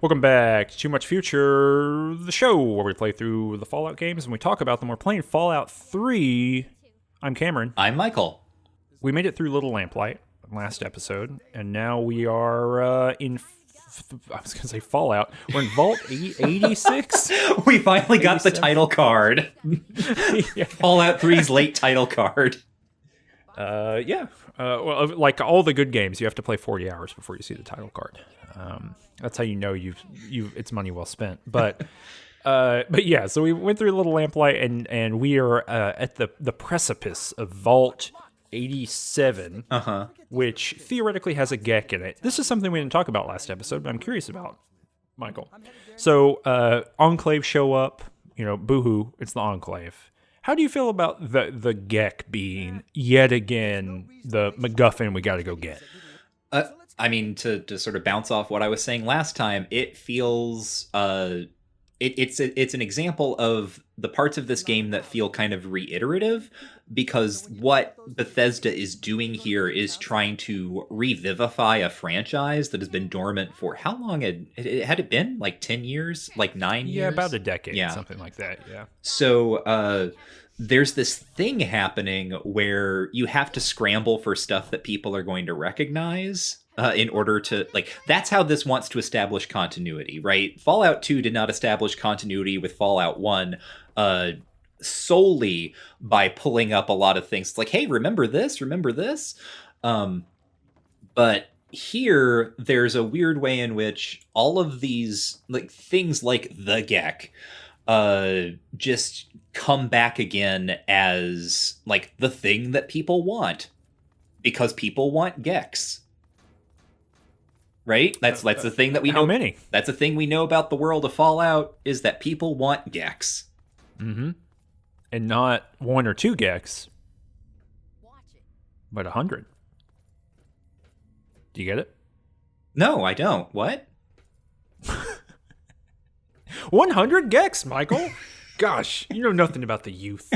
Welcome back to Too Much Future, the show where we play through the Fallout games and we talk about them. We're playing Fallout 3. I'm Cameron. I'm Michael. We made it through Little Lamplight last episode, and now we are I was going to say Fallout. We're in Vault 86. We finally got the title card. Yeah. Fallout 3's late title card. Well, like all the good games, you have to play 40 hours before you see the title card. That's how you know it's money well spent. But yeah, so we went through Little Lamplight, and we are at the precipice of Vault 87, which theoretically has a Gek in it. This is something we didn't talk about last episode, but I'm curious about, Michael. So Enclave show up, boohoo, it's the Enclave. How do you feel about the Gek being yet again the MacGuffin we got to go get? I mean, to sort of bounce off what I was saying last time, it feels it's an example of the parts of this game that feel kind of reiterative, because what Bethesda is doing here is trying to revivify a franchise that has been dormant for how long had it been? Like 10 years? Like 9 years? Yeah, about a decade, something like that, yeah. So there's this thing happening where you have to scramble for stuff that people are going to recognize in order to, that's how this wants to establish continuity, right? Fallout 2 did not establish continuity with Fallout 1 solely by pulling up a lot of things. It's like, hey, remember this? Remember this? But here, there's a weird way in which all of these things like the Gek just come back again as the thing that people want, because people want Geks. Right? That's the thing that we know. How many? That's the thing we know about the world of Fallout, is that people want Geks. Mm-hmm. And not 1 or 2 Geks, but 100. Do you get it? No, I don't. What? 100 Geks, Michael. Gosh, you know nothing about the youth.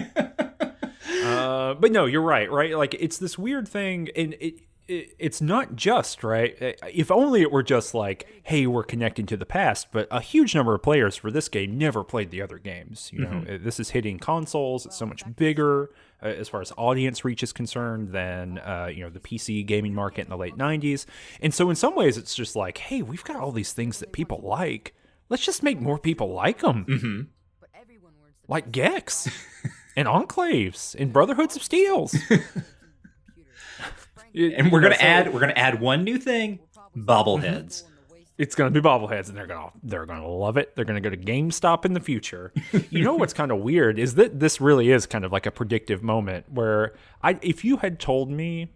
But no, you're right? It's this weird thing, and it's not just, right? If only it were just hey, we're connecting to the past, but a huge number of players for this game never played the other games. This is hitting consoles. It's so much bigger as far as audience reach is concerned than, the PC gaming market in the late 90s. And so in some ways, it's just hey, we've got all these things that people like. Let's just make more people like them. Mm-hmm. Like Geks and Enclaves and Brotherhoods of Steels. And we're gonna add one new thing: bobbleheads. It's gonna be bobbleheads, and they're gonna love it. They're gonna go to GameStop in the future. You know what's kind of weird is that this really is kind of like a predictive moment where if you had told me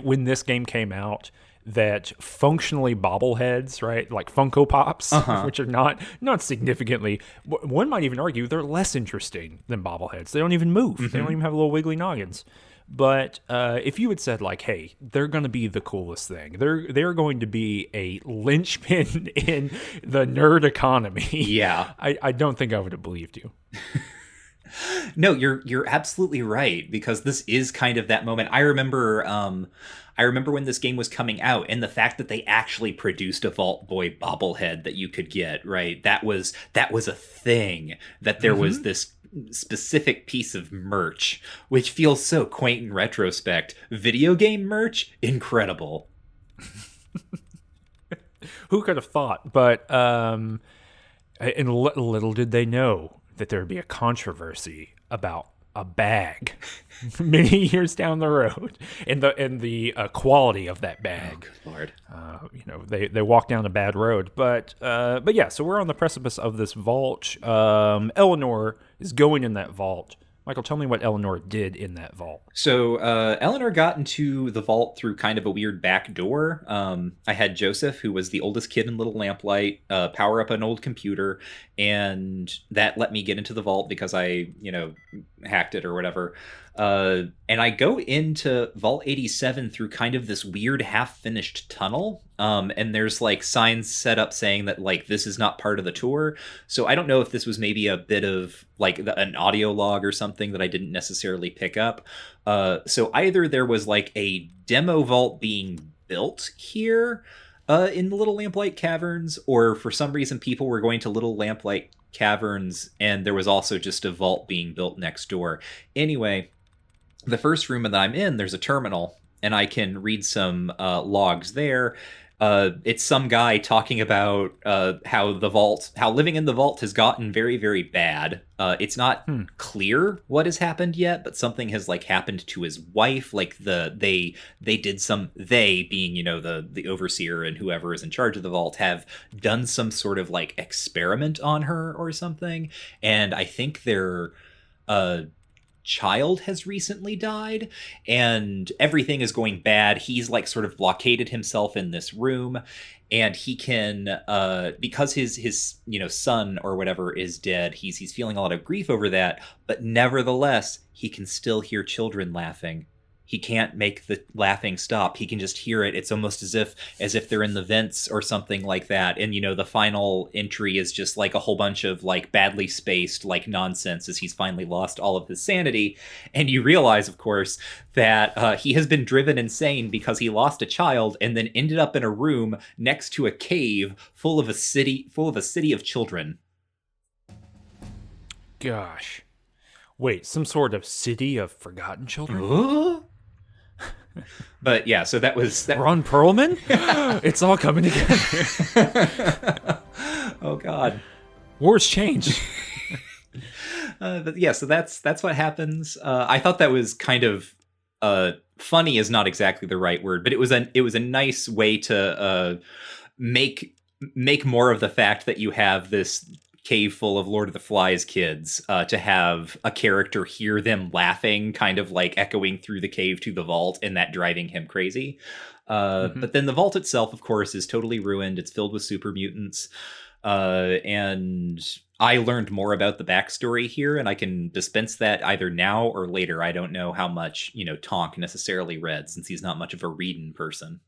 when this game came out that functionally bobbleheads, right, like Funko Pops, which are not significantly, one might even argue they're less interesting than bobbleheads. They don't even move. They don't even have little wiggly noggins. But if you had said hey, they're going to be the coolest thing, they're going to be a linchpin in the nerd economy. Yeah, I don't think I would have believed you. No, you're absolutely right, because this is kind of that moment. I remember when this game was coming out, and the fact that they actually produced a Vault Boy bobblehead that you could get, right? That was a thing, that there was this specific piece of merch, which feels so quaint in retrospect. Video game merch, incredible. Who could have thought? But and little did they know that there would be a controversy about a bag many years down the road, and the quality of that bag. Oh, good Lord. They walk down a bad road, but yeah. So we're on the precipice of this vault. Eleanor is going in that vault. Michael, tell me what Eleanor did in that vault. So Eleanor got into the vault through kind of a weird back door. I had Joseph, who was the oldest kid in Little Lamplight, power up an old computer, and that let me get into the vault because I, hacked it or whatever. And I go into Vault 87 through kind of this weird half-finished tunnel. And there's signs set up saying that this is not part of the tour. So I don't know if this was maybe a bit of an audio log or something that I didn't necessarily pick up. So either there was a demo vault being built here, In the Little Lamplight Caverns, or for some reason people were going to Little Lamplight Caverns, and there was also just a vault being built next door. Anyway, the first room that I'm in, there's a terminal, and I can read some logs there. It's some guy talking about how living in the vault has gotten very, very bad. It's not clear what has happened yet, but something has like happened to his wife. Like they did some, they being, you know, the overseer and whoever is in charge of the vault, have done some sort of like experiment on her or something. And I think they're child has recently died and everything is going bad. He's like sort of blockaded himself in this room, and he can because his you know, son or whatever is dead, he's feeling a lot of grief over that, but nevertheless he can still hear children laughing. He can't make the laughing stop. He can just hear it. It's almost as if they're in the vents or something like that. And, you know, the final entry is just like a whole bunch of like badly spaced like nonsense as he's finally lost all of his sanity. And you realize, of course, that he has been driven insane because he lost a child and then ended up in a room next to a cave full of a city of children. Gosh. Wait, some sort of city of forgotten children? But yeah, so that was that. Ron Perlman? It's all coming together. Oh God, wars change. But yeah, so that's what happens. I thought that was kind of funny is not exactly the right word, but it was a nice way to make more of the fact that you have this cave full of Lord of the Flies kids, to have a character hear them laughing, kind of like echoing through the cave to the vault, and that driving him crazy. But then the vault itself, of course, is totally ruined. It's filled with super mutants. And I learned more about the backstory here, and I can dispense that either now or later. I don't know how much, you know, Tonk necessarily read, since he's not much of a reading person.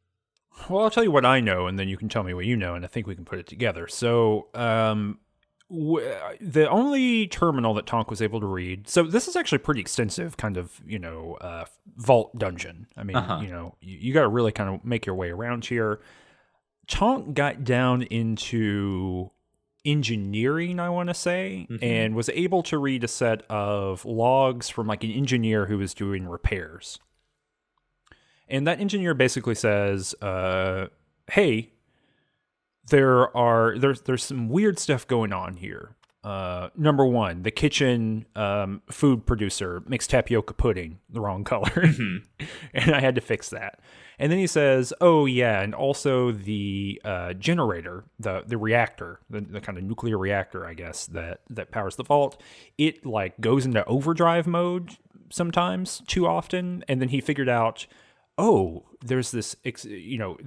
Well, I'll tell you what I know, and then you can tell me what you know, and I think we can put it together. So, the only terminal that Tonk was able to read, so this is actually pretty extensive kind of, you know, vault dungeon. I mean, you know, you got to really kind of make your way around here. Tonk got down into engineering, I want to say, and was able to read a set of logs from like an engineer who was doing repairs. And that engineer basically says, hey, there's some weird stuff going on here. Number one, the kitchen food producer makes tapioca pudding the wrong color, and I had to fix that. And then he says, "Oh yeah, and also the generator, the reactor, the kind of nuclear reactor, I guess that powers the vault. It like goes into overdrive mode sometimes, too often." And then he figured out, oh, there's this, you know,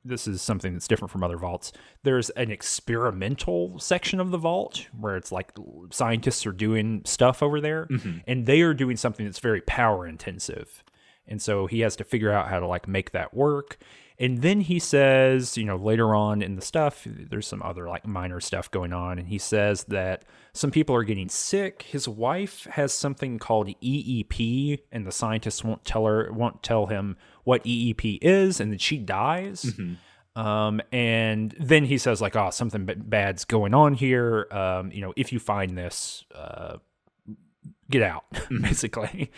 this is something that's different from other vaults. There's an experimental section of the vault where it's like scientists are doing stuff over there, and they are doing something that's very power intensive. And so he has to figure out how to like make that work. And then he says, you know, later on in the stuff, there's some other like minor stuff going on. And he says that some people are getting sick. His wife has something called EEP, and the scientists won't tell him what EEP is, and then she dies. And then he says like, oh, something bad's going on here. You know, if you find this, get out, basically.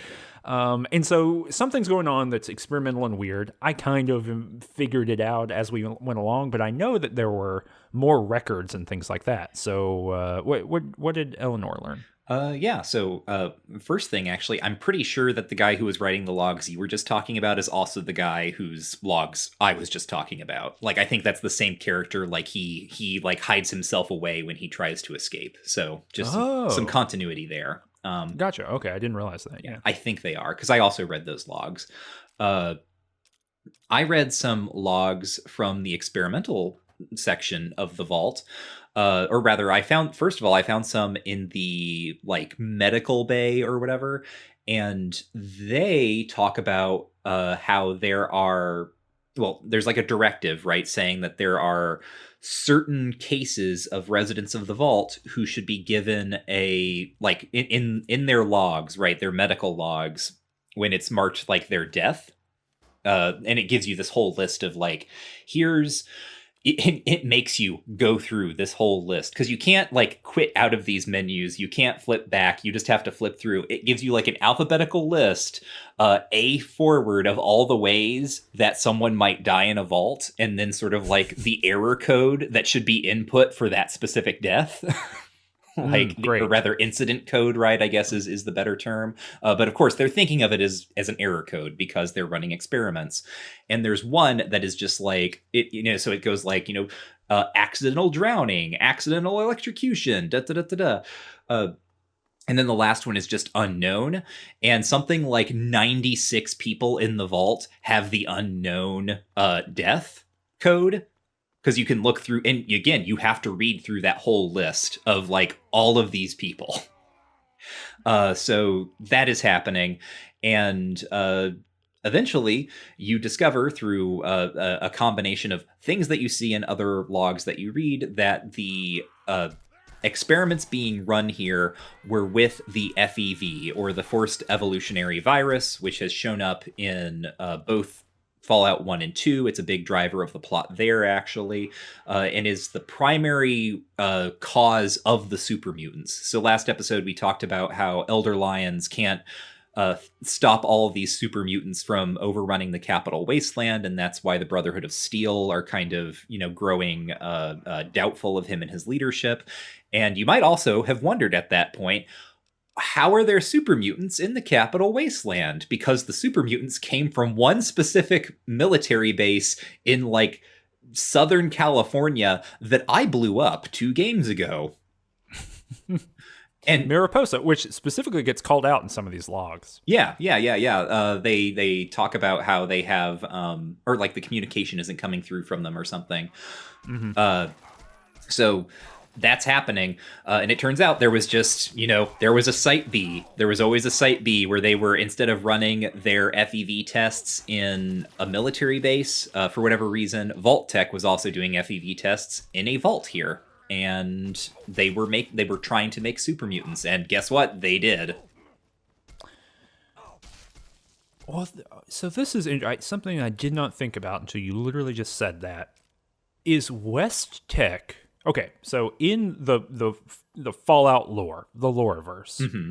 And so something's going on that's experimental and weird. I kind of figured it out as we went along, but I know that there were more records and things like that. So what did Eleanor learn? So first thing, actually, I'm pretty sure that the guy who was writing the logs you were just talking about is also the guy whose logs I was just talking about. Like, I think that's the same character. Like, he like hides himself away when he tries to escape. So just some continuity there. Gotcha. Okay, I didn't realize that. Yeah, I think they are, because I also read those logs. I read some logs from the experimental section of the vault, or rather, I found some in the like medical bay or whatever, and they talk about how there's like a directive, right, saying that there are certain cases of residents of the vault who should be given a like in their logs, right, their medical logs, when it's marked like their death, and it gives you this whole list of like, here's it makes you go through this whole list because you can't like quit out of these menus. You can't flip back. You just have to flip through. It gives you like an alphabetical list, a forward of all the ways that someone might die in a vault, and then sort of like the error code that should be input for that specific death. Like, or rather incident code, right, I guess is the better term. But of course, they're thinking of it as an error code because they're running experiments. And there's one that is just like, so it goes like, accidental drowning, accidental electrocution, da-da-da-da-da. And then the last one is just unknown. And something like 96 people in the vault have the unknown death code. Because you can look through, and again, you have to read through that whole list of like all of these people. So that is happening. And eventually you discover through a combination of things that you see in other logs that you read that the experiments being run here were with the FEV, or the Forced Evolutionary Virus, which has shown up in both Fallout 1 and 2. It's a big driver of the plot there, actually, and is the primary cause of the super mutants. So last episode, we talked about how Elder Lions can't stop all of these super mutants from overrunning the capital wasteland, and that's why the Brotherhood of Steel are kind of, growing doubtful of him and his leadership. And you might also have wondered at that point, how are there super mutants in the capital wasteland? Because the super mutants came from one specific military base in like Southern California that I blew up 2 games ago. And Mariposa, which specifically gets called out in some of these logs. Yeah. They talk about how they have, or like the communication isn't coming through from them or something. Mm-hmm. So that's happening. And it turns out there was just, there was a Site B. There was always a Site B where they were, instead of running their FEV tests in a military base, for whatever reason, Vault Tech was also doing FEV tests in a vault here. And they were trying to make super mutants. And guess what? They did. Well, so this is something I did not think about until you literally just said that. Is West Tech... Okay, so in the Fallout lore, the Loreverse, mm-hmm.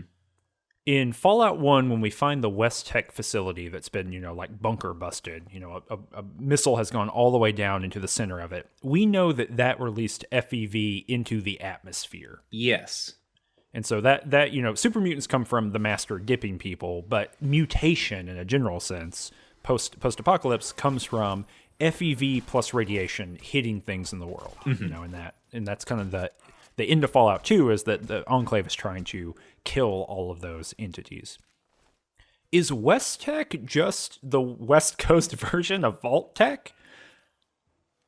in Fallout 1, when we find the West Tech facility that's been, like bunker busted, a missile has gone all the way down into the center of it, we know that released FEV into the atmosphere. Yes. And so that super mutants come from the master dipping people, but mutation in a general sense, post-apocalypse, comes from FEV plus radiation hitting things in the world, mm-hmm. And that's kind of the end of Fallout 2 is that the Enclave is trying to kill all of those entities. Is West Tech just the West Coast version of Vault Tech?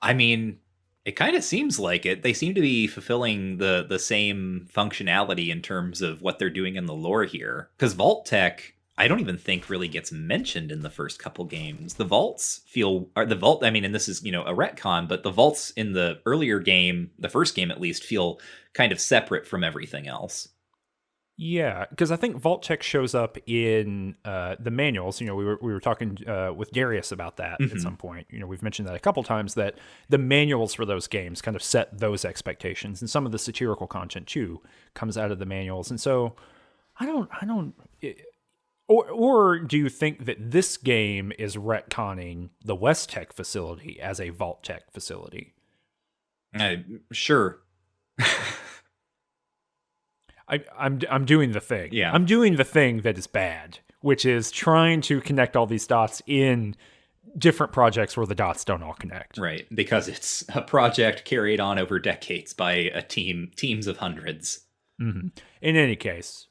I mean, it kind of seems like it. They seem to be fulfilling the same functionality in terms of what they're doing in the lore here. Because Vault Tech, I don't even think really gets mentioned in the first couple games. The vaults and this is, a retcon, but the vaults in the earlier game, the first game at least, feel kind of separate from everything else. Yeah, because I think Vault Tech shows up in the manuals. We were talking with Darius about that mm-hmm. at some point. We've mentioned that a couple times, that the manuals for those games kind of set those expectations, and some of the satirical content too comes out of the manuals. And so Or do you think that this game is retconning the West Tech facility as a Vault Tech facility? Sure. I'm doing the thing. Yeah. I'm doing the thing that is bad, which is trying to connect all these dots in different projects where the dots don't all connect. Right, because it's a project carried on over decades by a teams of hundreds. Mm-hmm. In any case,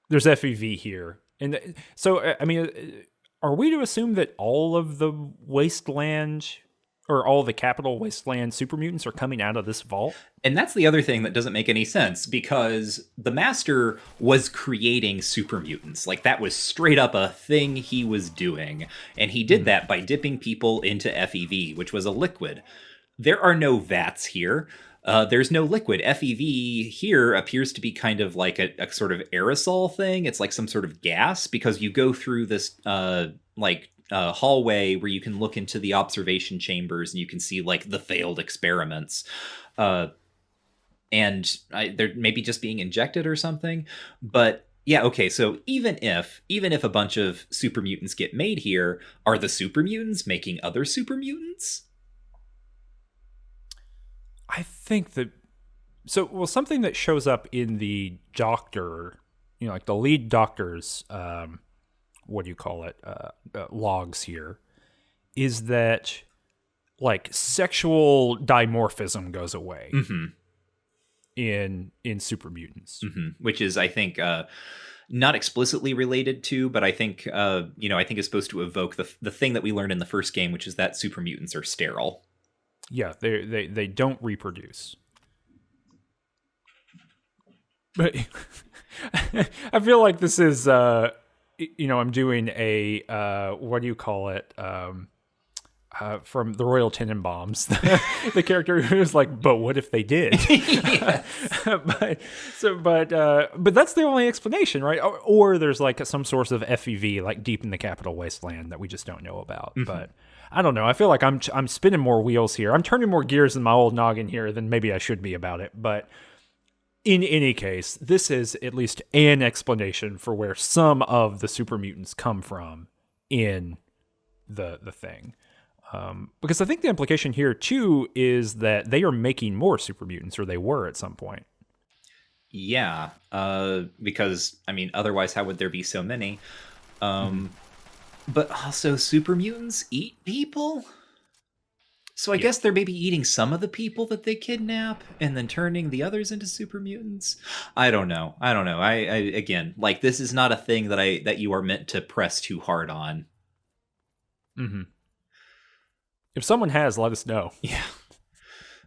there's FEV here. And so, I mean, are we to assume that all of the wasteland, or all the capital wasteland super mutants are coming out of this vault? And that's the other thing that doesn't make any sense, because the Master was creating super mutants. Like, that was straight up a thing he was doing. And he did that by dipping people into FEV, which was a liquid. There are no vats here. There's no liquid. FEV here appears to be kind of like a sort of aerosol thing. It's like some sort of gas, because you go through this hallway where you can look into the observation chambers and you can see like the failed experiments. And they're maybe just being injected or something. But yeah, okay, so even if a bunch of super mutants get made here, are the super mutants making other super mutants? I think that something that shows up in the doctor, like the lead doctor's what do you call it, logs here, is that like sexual dimorphism goes away. In super mutants, which is, I think, not explicitly related to, but I think I think is supposed to evoke the thing that we learned in the first game, which is that super mutants are sterile. Yeah, they don't reproduce. But I feel like this is I'm doing a what do you call it? From the Royal Tenenbaums, the character who's like, but what if they did? but that's the only explanation, right? Or there's like some source of FEV like deep in the capital wasteland that we just don't know about. But I don't know. I feel like I'm spinning more wheels here. I'm turning more gears in my old noggin here than maybe I should be about it. But in any case, this is at least an explanation for where some of the super mutants come from in the thing. Because I think the implication here, too, is that they are making more super mutants, or they were at some point. Yeah, because, I mean, otherwise, how would there be so many? But also, super mutants eat people? So I guess they're maybe eating some of the people that they kidnap and then turning the others into super mutants? I don't know. I again, like, this is not a thing that you are meant to press too hard on. If someone has, let us know. Yeah.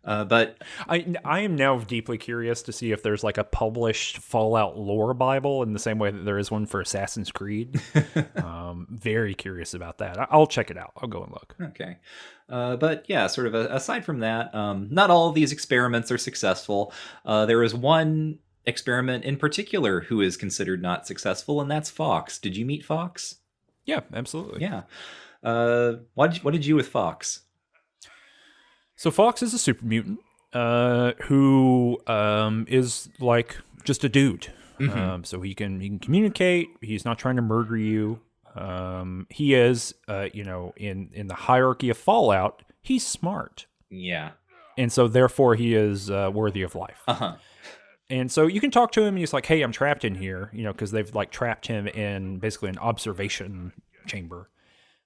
But I am now deeply curious to see if there's like a published Fallout lore Bible in the same way that there is one for Assassin's Creed. Very curious about that. I'll check it out. I'll go and look. Okay. But yeah, sort of aside from that, not all of these experiments are successful. There is one experiment in particular who is considered not successful, and that's Fawkes. Did you meet Fawkes? Yeah, absolutely. Yeah. What did you with Fawkes? So Fawkes is a super mutant who is like just a dude. So he can communicate. He's not trying to murder you. He is, in the hierarchy of Fallout, he's smart. Yeah. And so therefore he is worthy of life. And so you can talk to him and he's like, hey, I'm trapped in here, because they've like trapped him in basically an observation chamber,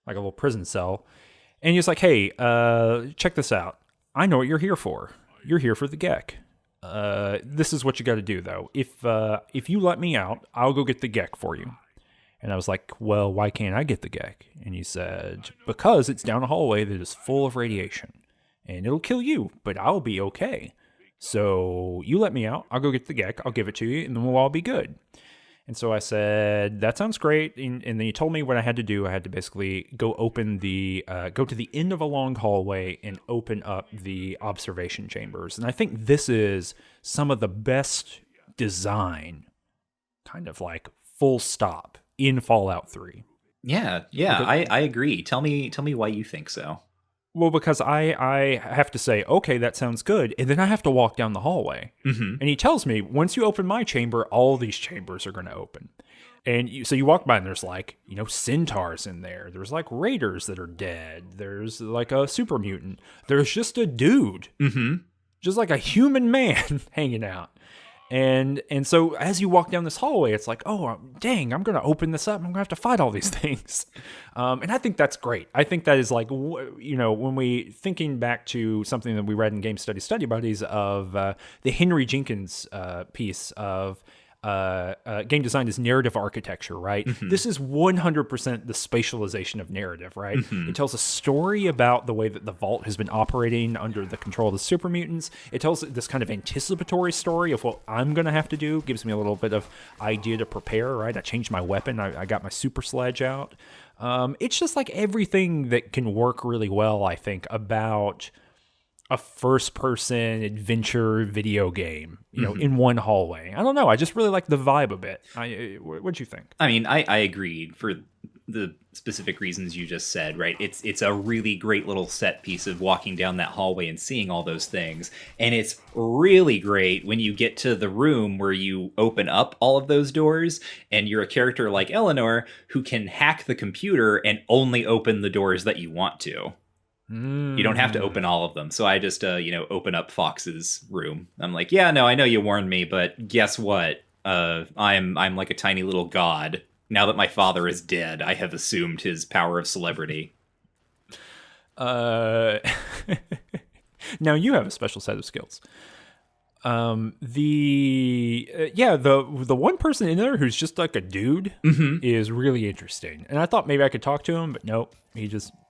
like a little prison cell. And he's like, hey, check this out. I know what you're here for. You're here for the Gek. This is what you got to do, though. If you let me out, I'll go get the Gek for you. And I was like, well, why can't I get the Gek? And he said, because it's down a hallway that is full of radiation. And it'll kill you, but I'll be okay. So you let me out. I'll go get the Gek. I'll give it to you, and then we'll all be good. And so I said, that sounds great. And then he told me what I had to do. I had to basically go to the end of a long hallway and open up the observation chambers. And I think this is some of the best design, kind of like full stop, in Fallout 3. Yeah, I agree. Tell me why you think so. Well, because I have to say, okay, that sounds good, and then I have to walk down the hallway. And he tells me, once you open my chamber, all these chambers are going to open. And so you walk by, and there's like, centaurs in there. There's like raiders that are dead. There's like a super mutant. There's just a dude, just like a human man hanging out. And so as you walk down this hallway, it's like, oh, dang, I'm going to open this up. I'm going to have to fight all these things. And I think that's great. I think that is like, when we thinking back to something that we read in Game Study Buddies of the Henry Jenkins piece of game design is narrative architecture, right? This is 100% the spatialization of narrative, right? It tells a story about the way that the Vault has been operating under the control of the super mutants. It tells this kind of anticipatory story of what I'm going to have to do. Gives me a little bit of idea to prepare, right? I changed my weapon. I got my super sledge out. It's just like everything that can work really well, I think, about a first-person adventure video game, in one hallway. I don't know. I just really like the vibe a bit. What'd you think? I mean, I agreed. the specific reasons you just said, right? It's a really great little set piece of walking down that hallway and seeing all those things. And it's really great when you get to the room where you open up all of those doors and you're a character like Eleanor who can hack the computer and only open the doors that you want to. You don't have to open all of them. So I just, open up Fawkes's room. I'm like, yeah, no, I know you warned me, but guess what? I'm like a tiny little god. Now that my father is dead, I have assumed his power of celebrity. Now you have a special set of skills. The one person in there who's just like a dude is really interesting. And I thought maybe I could talk to him, but nope.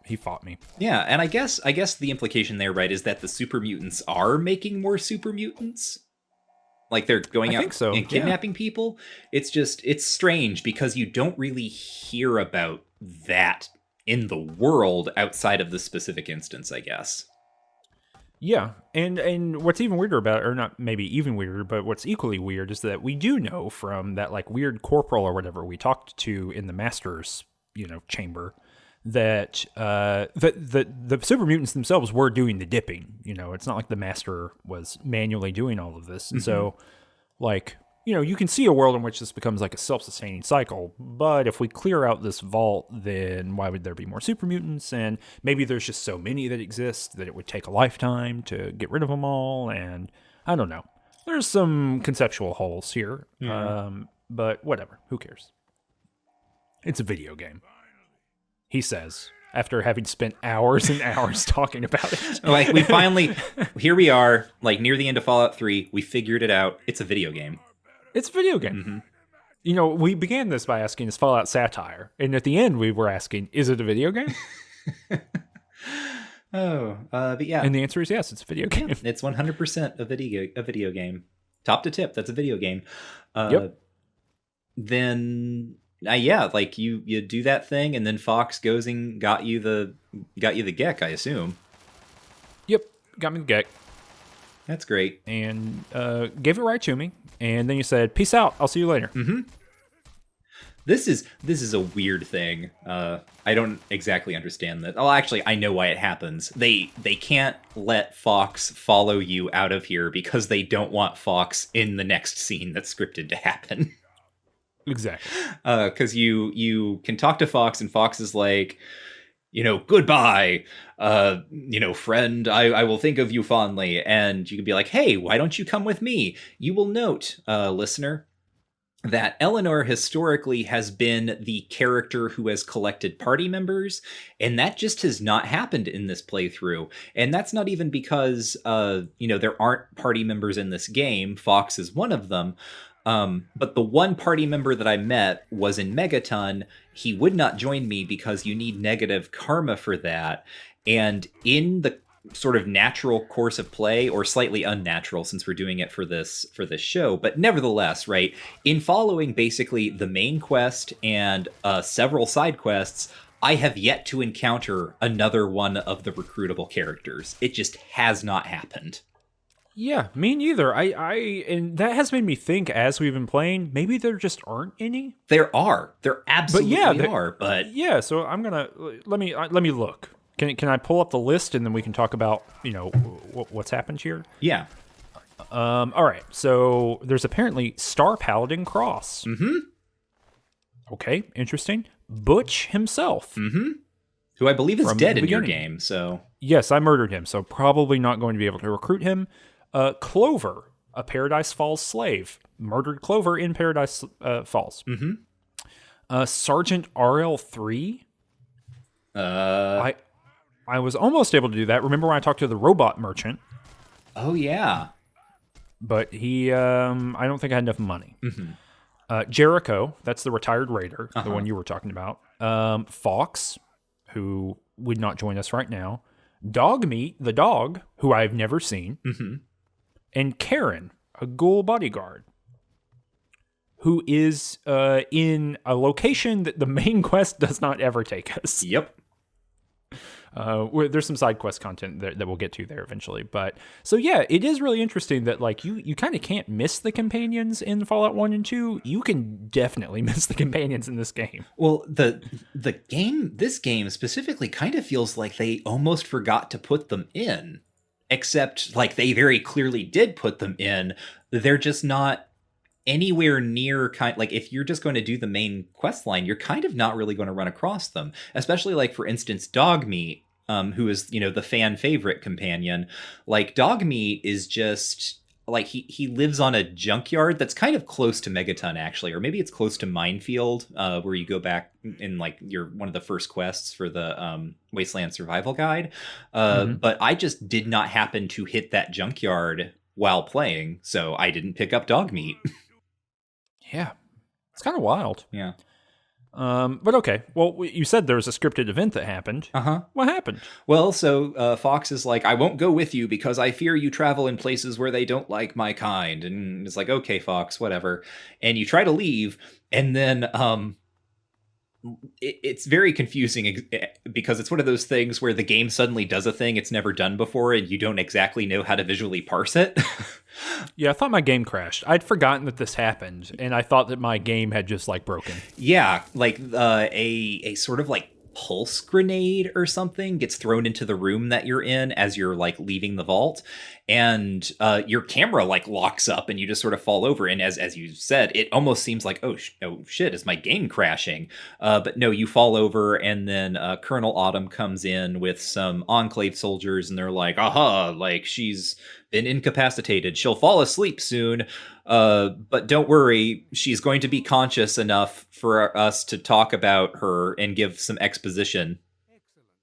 He fought me. Yeah, and I guess the implication there, right, is that the super mutants are making more super mutants. Like they're going out and kidnapping people. It's strange because you don't really hear about that in the world outside of the specific instance, I guess. Yeah, and what's even weirder about it, or not maybe even weirder, but what's equally weird is that we do know from that like weird corporal or whatever we talked to in the Master's, chamber, that the super mutants themselves were doing the dipping. It's not like the Master was manually doing all of this. And so, like, you can see a world in which this becomes like a self-sustaining cycle. But if we clear out this vault, then why would there be more super mutants? And maybe there's just so many that exist that it would take a lifetime to get rid of them all. And I don't know. There's some conceptual holes here. But whatever. Who cares? It's a video game. He says, after having spent hours and hours talking about it. Like, we finally, here we are, like, near the end of Fallout 3. We figured it out. It's a video game. It's a video game. We began this by asking, is Fallout satire? And at the end, we were asking, is it a video game? But yeah. And the answer is yes, it's a video game. Yeah, it's 100% a video game. Top to tip, that's a video game. Then... like you do that thing, and then Fawkes goes and got you the Gek, I assume. Yep, got me the Gek. That's great. And gave it right to me, and then you said, "Peace out. I'll see you later." This is a weird thing. I don't exactly understand that. Oh, actually, I know why it happens. They can't let Fawkes follow you out of here because they don't want Fawkes in the next scene that's scripted to happen. Exactly. Because you can talk to Fawkes, and Fawkes is like, goodbye, friend, I will think of you fondly. And you can be like, hey, why don't you come with me? You will note, listener, that Eleanor historically has been the character who has collected party members, and that just has not happened in this playthrough. And that's not even because, there aren't party members in this game. Fawkes is one of them. But the one party member that I met was in Megaton. He would not join me because you need negative karma for that. And in the sort of natural course of play, or slightly unnatural since we're doing it for this show, but nevertheless, right, in following basically the main quest and several side quests, I have yet to encounter another one of the recruitable characters. It just has not happened. Yeah, me neither. And that has made me think as we've been playing, maybe there just aren't any. There absolutely are. But yeah, so I'm gonna let me look. Can I pull up the list and then we can talk about what's happened here? Yeah. All right. So there's apparently Star Paladin Cross. Okay, interesting. Butch himself. Who I believe is dead in your game. So yes, I murdered him. So probably not going to be able to recruit him. Clover, a Paradise Falls slave, murdered Clover in Paradise Falls. Sergeant RL3. I was almost able to do that. Remember when I talked to the robot merchant? Oh yeah, but he, I don't think I had enough money. Jericho, that's the retired raider, the one you were talking about. Fawkes, who would not join us right now. Dogmeat, the dog, who I've never seen. And Karen, a ghoul bodyguard, who is in a location that the main quest does not ever take us. Yep. There's some side quest content that we'll get to there eventually. But so yeah, it is really interesting that like you kind of can't miss the companions in Fallout 1 and 2. You can definitely miss the companions in this game. Well, this game specifically kind of feels like they almost forgot to put them in, except like they very clearly did put them in. They're just not anywhere near like if you're just going to do the main quest line, you're kind of not really going to run across them, especially like for instance Dogmeat, who is the fan favorite companion. Like Dogmeat is just like he lives on a junkyard that's kind of close to Megaton actually, or maybe it's close to Minefield, where you go back in like your one of the first quests for the Wasteland Survival Guide. But I just did not happen to hit that junkyard while playing, so I didn't pick up Dogmeat. Yeah, it's kind of wild. Yeah. But okay. Well, you said there was a scripted event that happened. What happened? Well, so Fawkes is like, I won't go with you because I fear you travel in places where they don't like my kind. And it's like, okay, Fawkes, whatever. And you try to leave, and then it's very confusing because it's one of those things where the game suddenly does a thing it's never done before, and you don't exactly know how to visually parse it. Yeah, I thought my game crashed. I'd forgotten that this happened, and I thought that my game had just like broken. Yeah, like a sort of like pulse grenade or something gets thrown into the room that you're in as you're like leaving the vault, and your camera like locks up and you just sort of fall over, and as you said, it almost seems like oh shit, is my game crashing? But no, you fall over, and then Colonel Autumn comes in with some Enclave soldiers, and they're like, aha, like she's been incapacitated, she'll fall asleep soon, but don't worry, she's going to be conscious enough for us to talk about her and give some exposition,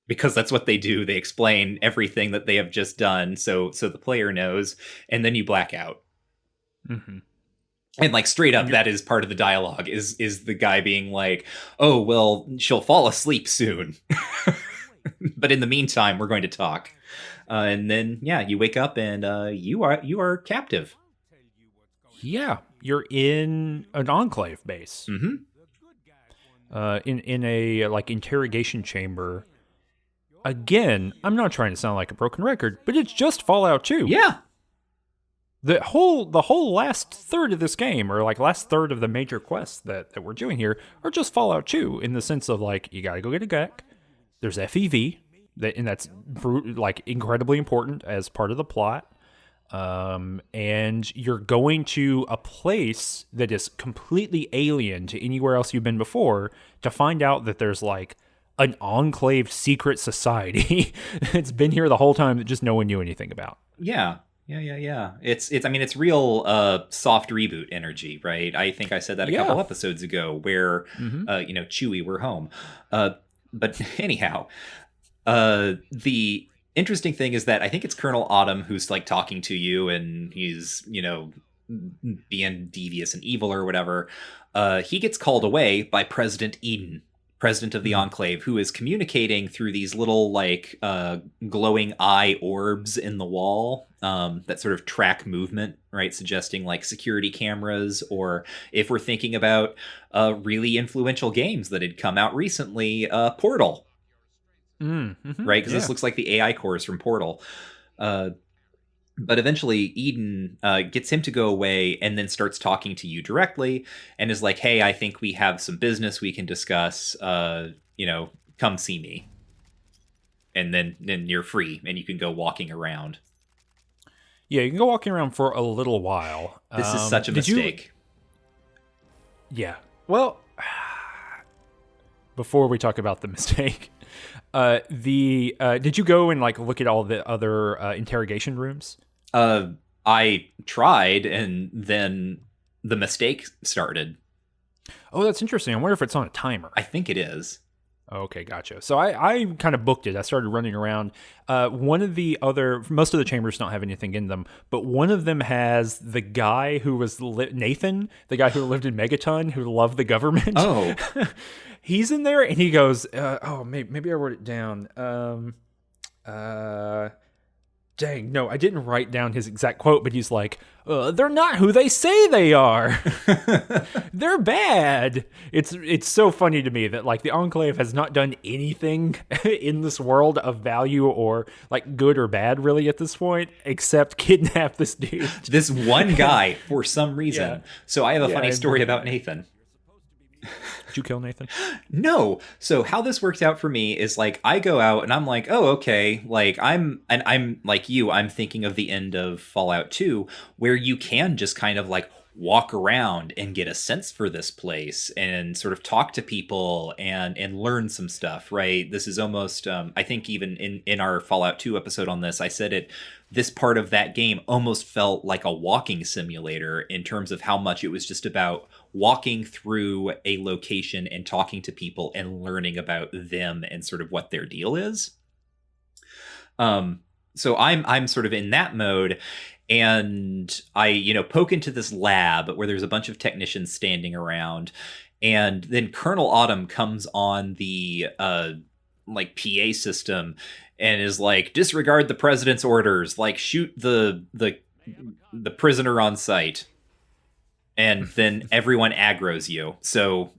because that's what they do. They explain everything that they have just done, so the player knows, and then you black out. And like straight up, that is part of the dialogue, is the guy being like, oh well, she'll fall asleep soon, but in the meantime we're going to talk. And then, yeah, you wake up and you are captive. Yeah, you're in an Enclave base. In a like interrogation chamber. Again, I'm not trying to sound like a broken record, but it's just Fallout 2. Yeah. The whole last third of this game, or like last third of the major quests that we're doing here, are just Fallout 2 in the sense of like you gotta go get a GEC. There's FEV. And that's like incredibly important as part of the plot. And you're going to a place that is completely alien to anywhere else you've been before to find out that there's like an Enclave secret society that's been here the whole time that just no one knew anything about. Yeah. It's I mean, it's real soft reboot energy, right? I think I said that a couple episodes ago where Chewie, we're home. But anyhow, the interesting thing is that I think it's Colonel Autumn who's like talking to you, and he's, being devious and evil or whatever. He gets called away by President Eden, president of the Enclave, who is communicating through these little like glowing eye orbs in the wall that sort of track movement, right? Suggesting like security cameras, or if we're thinking about really influential games that had come out recently, Portal. Right, because this looks like the AI cores from Portal. But eventually Eden gets him to go away, and then starts talking to you directly, and is like, hey, I think we have some business we can discuss. Come see me. And then you're free, and you can go walking around. Yeah, you can go walking around for a little while. This is such a mistake. Yeah. Well, before we talk about the mistake... did you go and like look at all the other interrogation rooms? I tried, and then the mistake started. Oh, that's interesting. I wonder if it's on a timer. I think it is. Okay, gotcha. So I kind of booked it. I started running around. Most of the chambers don't have anything in them, but one of them has the guy who was Nathan, the guy who lived in Megaton, who loved the government. Oh. He's in there, and he goes, maybe I wrote it down. Dang, no, I didn't write down his exact quote, but he's like, they're not who they say they are. They're bad. It's so funny to me that like the Enclave has not done anything in this world of value or like good or bad really at this point, except kidnap this dude. This one guy for some reason. Yeah. So I have a funny story about Nathan. Did you kill Nathan? No. So how this works out for me is like I go out and I'm like, oh, okay. Like I'm like you, I'm thinking of the end of Fallout 2, where you can just kind of like walk around and get a sense for this place and sort of talk to people and learn some stuff, right? This is almost I think even in our Fallout 2 episode on this, I said this part of that game almost felt like a walking simulator in terms of how much it was just about walking through a location and talking to people and learning about them and sort of what their deal is. So I'm sort of in that mode, and I, poke into this lab where there's a bunch of technicians standing around, and then Colonel Autumn comes on the like PA system and is like, disregard the president's orders, like shoot the prisoner on sight. And then everyone aggroes you. So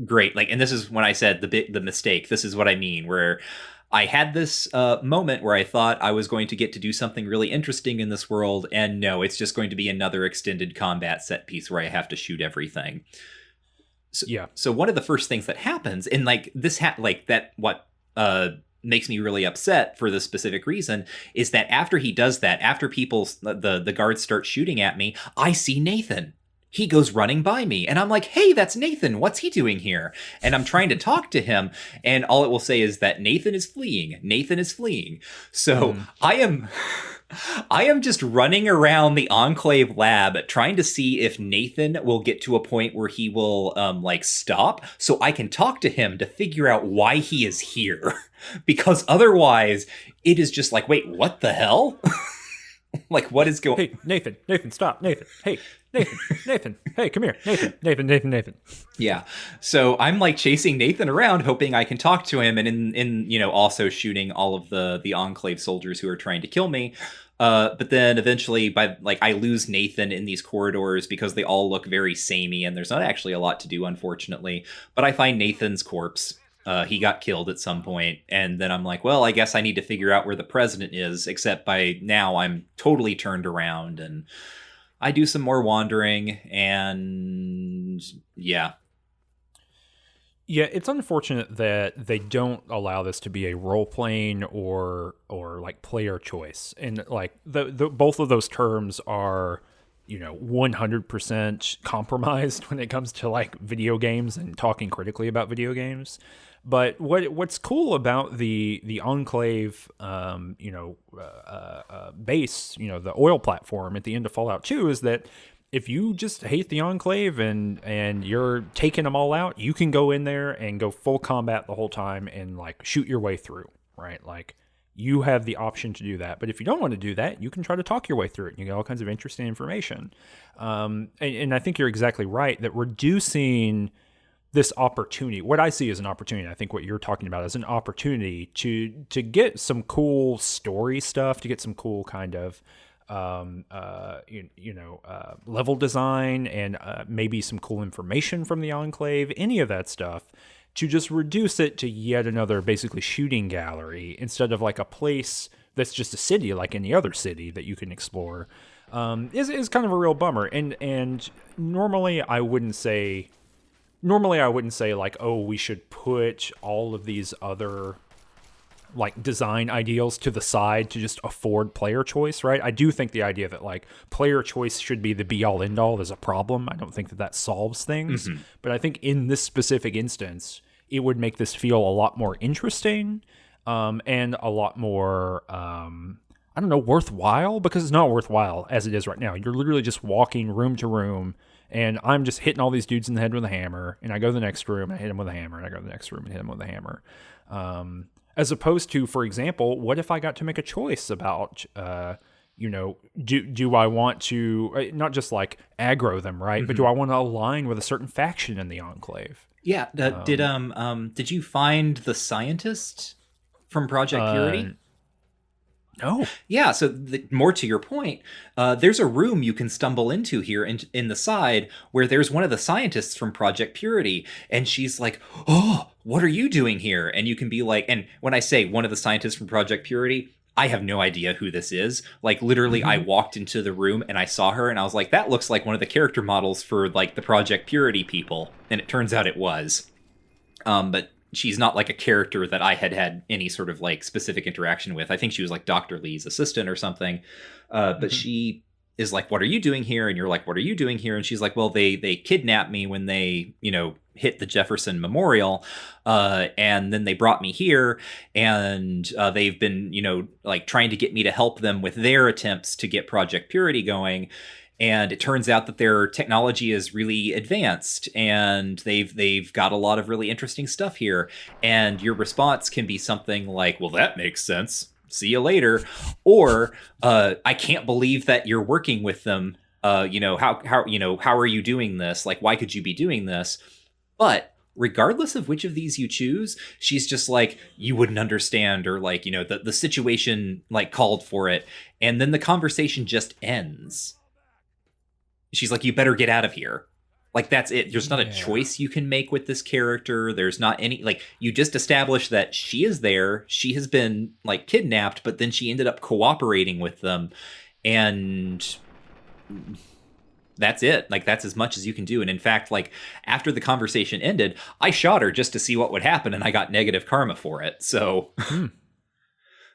great. Like, and this is when I said the mistake. This is what I mean, where I had this moment where I thought I was going to get to do something really interesting in this world. And no, it's just going to be another extended combat set piece where I have to shoot everything. So, yeah. So one of the first things that happens, and like this, makes me really upset for this specific reason, is that after he does that, after the guards start shooting at me, I see Nathan. He goes running by me, and I'm like, hey, that's Nathan. What's he doing here? And I'm trying to talk to him, and all it will say is that Nathan is fleeing. Nathan is fleeing. So I am just running around the Enclave lab trying to see if Nathan will get to a point where he will stop so I can talk to him to figure out why he is here. Because otherwise it is just like, wait, what the hell? Like, what is going... Hey, Nathan, stop. Nathan, hey, Nathan, hey, come here. Nathan. Yeah. So I'm like chasing Nathan around, hoping I can talk to him, and in also shooting all of the Enclave soldiers who are trying to kill me. But then eventually I lose Nathan in these corridors because they all look very samey and there's not actually a lot to do, unfortunately. But I find Nathan's corpse. He got killed at some point, and then I'm like, well, I guess I need to figure out where the president is, except by now I'm totally turned around, and I do some more wandering, and yeah. Yeah, it's unfortunate that they don't allow this to be a role-playing or like player choice. And like the both of those terms are, 100% compromised when it comes to like video games and talking critically about video games. But what's cool about the Enclave, base, the oil platform at the end of Fallout 2 is that if you just hate the Enclave and you're taking them all out, you can go in there and go full combat the whole time and like shoot your way through, right? Like you have the option to do that. But if you don't want to do that, you can try to talk your way through it. You get all kinds of interesting information. And I think you're exactly right that reducing this opportunity, what I see as an opportunity, I think what you're talking about is an opportunity to get some cool story stuff, to get some cool kind of level design and maybe some cool information from the Enclave, any of that stuff, to just reduce it to yet another basically shooting gallery instead of like a place that's just a city like any other city that you can explore, is kind of a real bummer. And normally I wouldn't say like, oh, we should put all of these other like design ideals to the side to just afford player choice, right? I do think the idea that like player choice should be the be all end all is a problem. I don't think that solves things, but I think in this specific instance, it would make this feel a lot more interesting, and a lot more, worthwhile, because it's not worthwhile as it is right now. You're literally just walking room to room, and I'm just hitting all these dudes in the head with a hammer, and I go to the next room and I hit them with a hammer, and I go to the next room and hit them with a hammer. As opposed to, for example, what if I got to make a choice about, do I want to not just like aggro them, right? But do I want to align with a certain faction in the Enclave? Yeah. Did you find the scientist from Project Purity? No. Yeah, so more to your point, there's a room you can stumble into here in the side where there's one of the scientists from Project Purity, and she's like, "Oh, what are you doing here?" And you can be like, and when I say one of the scientists from Project Purity, I have no idea who this is. Like, literally, I walked into the room and I saw her, and I was like, "That looks like one of the character models for like the Project Purity people," and it turns out it was. But she's not like a character that I had any sort of like specific interaction with. I think she was like Dr. Lee's assistant or something. But she is like, "What are you doing here?" And you're like, "What are you doing here?" And she's like, "Well, they kidnapped me when they, hit the Jefferson Memorial. And then they brought me here, and they've been, like trying to get me to help them with their attempts to get Project Purity going. And it turns out that their technology is really advanced, and they've got a lot of really interesting stuff here." And your response can be something like, "Well, that makes sense. See you later." Or, "I can't believe that you're working with them. How are you doing this? Like, why could you be doing this?" But regardless of which of these you choose, she's just like, "You wouldn't understand," or like, the situation like called for it. And then the conversation just ends. She's like, "You better get out of here." Like, that's it. There's not a choice you can make with this character. There's not any, like, you just establish that she is there. She has been like kidnapped, but then she ended up cooperating with them. And that's it. Like, that's as much as you can do. And in fact, like, after the conversation ended, I shot her just to see what would happen, and I got negative karma for it. So,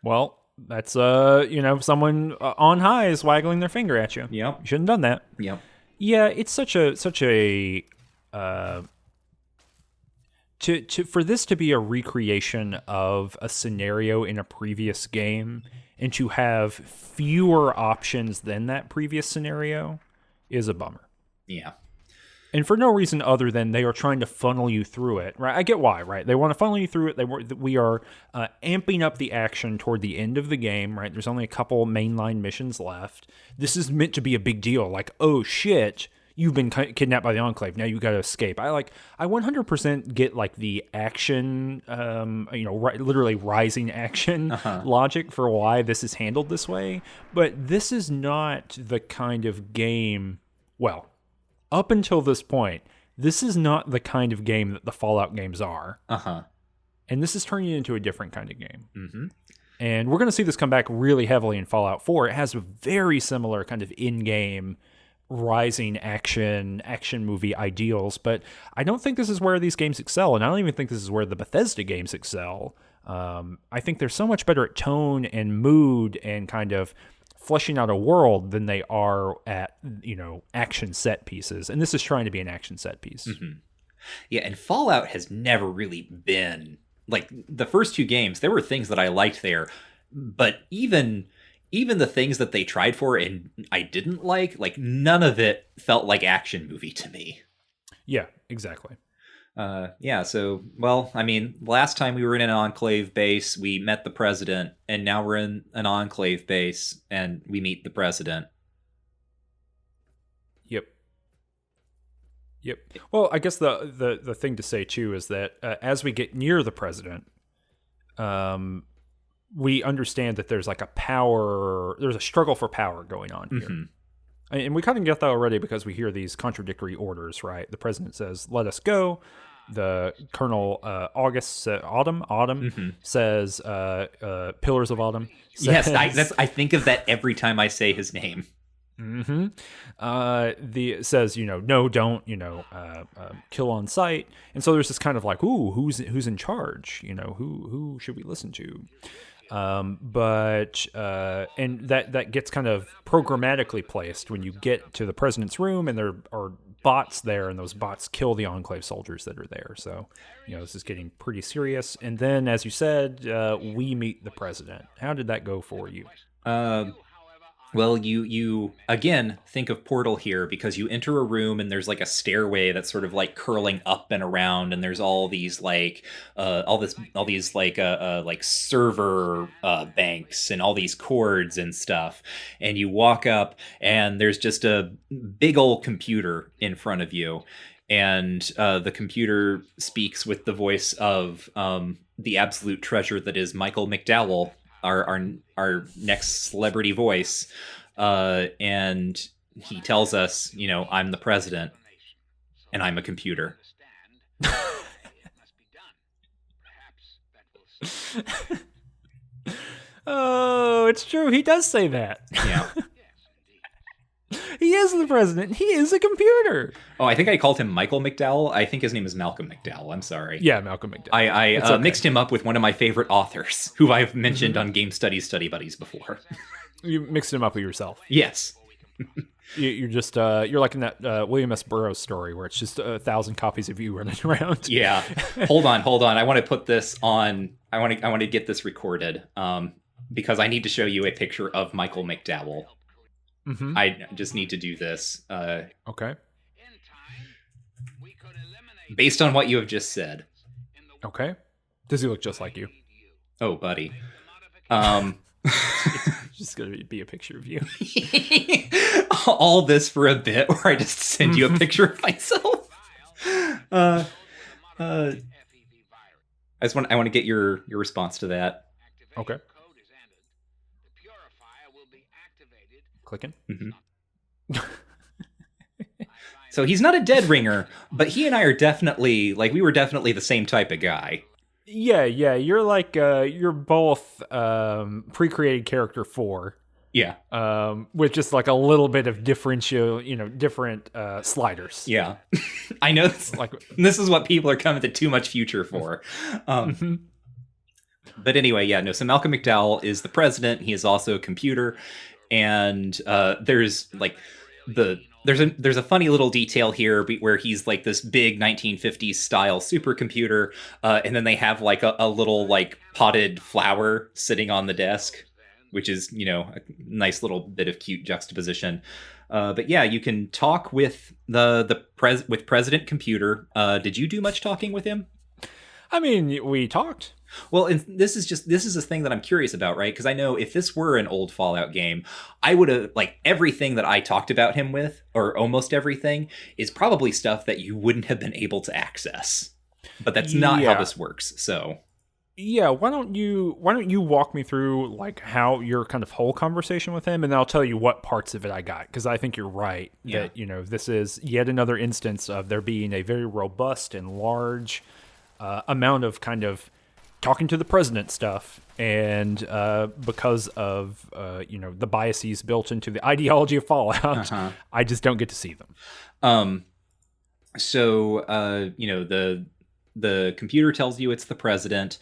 Well, that's someone on high is waggling their finger at you. Yep. You shouldn't have done that. Yep. Yeah, it's such a for this to be a recreation of a scenario in a previous game, and to have fewer options than that previous scenario is a bummer. Yeah. And for no reason other than they are trying to funnel you through it, right? I get why, right? They want to funnel you through it. We are amping up the action toward the end of the game, right? There's only a couple mainline missions left. This is meant to be a big deal. Like, oh shit, you've been kidnapped by the Enclave. Now you got to escape. I 100% get like the action, literally rising action logic for why this is handled this way. But this is not the kind of game. Well, up until this point, this is not the kind of game that the Fallout games are. And this is turning into a different kind of game. Mm-hmm. And we're going to see this come back really heavily in Fallout 4. It has a very similar kind of in-game rising action movie ideals, but I don't think this is where these games excel, and I don't even think this is where the Bethesda games excel. I think they're so much better at tone and mood and kind of fleshing out a world than they are at, action set pieces. And this is trying to be an action set piece. Mm-hmm. Yeah, and Fallout has never really been like the first two games. There were things that I liked there, but even the things that they tried for and I didn't like none of it felt like action movie to me. Yeah, exactly. So, well, I mean, last time we were in an Enclave base, we met the president, and now we're in an Enclave base, and we meet the president. Yep. Well, I guess the thing to say, too, is that as we get near the president, we understand that there's like there's a struggle for power going on here. Mm-hmm. And we kind of get that already because we hear these contradictory orders, right? The president says, "Let us go." The Colonel Autumn mm-hmm. says, "Pillars of Autumn." Says, yes, I think of that every time I say his name. Mm-hmm. Says, "No, don't, kill on sight." And so there's this kind of like, ooh, who's in charge? Who should we listen to? But that gets kind of programmatically placed when you get to the president's room, and there are bots there, and those bots kill the Enclave soldiers that are there. So, this is getting pretty serious. And then, as you said, we meet the president. How did that go for you? Well, you again think of Portal here because you enter a room and there's like a stairway that's sort of like curling up and around, and there's all these like all these like server banks and all these cords and stuff, and you walk up and there's just a big old computer in front of you, and the computer speaks with the voice of the absolute treasure that is Michael McDowell. our next celebrity voice, and he tells us, I'm the president, and I'm a computer. Oh, it's true. He does say that. Yeah. He is the president. He is a computer. Oh, I think I called him Michael McDowell. I think his name is Malcolm McDowell. I'm sorry. Yeah, Malcolm McDowell. I okay. Mixed him up with one of my favorite authors, who I've mentioned on Game Studies Study Buddies before. You mixed him up with yourself. Yes. You're just you're like in that William S. Burroughs story where it's just 1,000 copies of you running around. Yeah. Hold on. I want to put this on. I want to get this recorded because I need to show you a picture of Michael McDowell. Mm-hmm. I just need to do this. Okay. Based on what you have just said. Okay. Does he look just like you? Oh, buddy. It's just going to be a picture of you. All this for a bit where I just send you a picture of myself. I want to get your response to that. Okay. Clicking. Mm-hmm. So he's not a dead ringer, but he and I are definitely, we were definitely the same type of guy. Yeah. You're like, you're both pre-created character 4. Yeah. With just like a little bit of different sliders. Yeah. I know this is what people are coming to Too Much Future for. But anyway, yeah, no. So Malcolm McDowell is the president. He is also a computer. And there's a funny little detail here where he's like this big 1950s style supercomputer, and then they have like a little like potted flower sitting on the desk, which is a nice little bit of cute juxtaposition. But yeah, you can talk with with President Computer. Did you do much talking with him? I mean, we talked. Well, and this is a thing that I'm curious about, right? Because I know if this were an old Fallout game, I would have, everything that I talked about him with, or almost everything, is probably stuff that you wouldn't have been able to access. But that's not how this works, so... Yeah, why don't you walk me through, how your kind of whole conversation with him, and then I'll tell you what parts of it I got, because I think you're right that, this is yet another instance of there being a very robust and large amount of kind of talking to the president stuff, and because of the biases built into the ideology of Fallout, I just don't get to see them. So the computer tells you it's the president,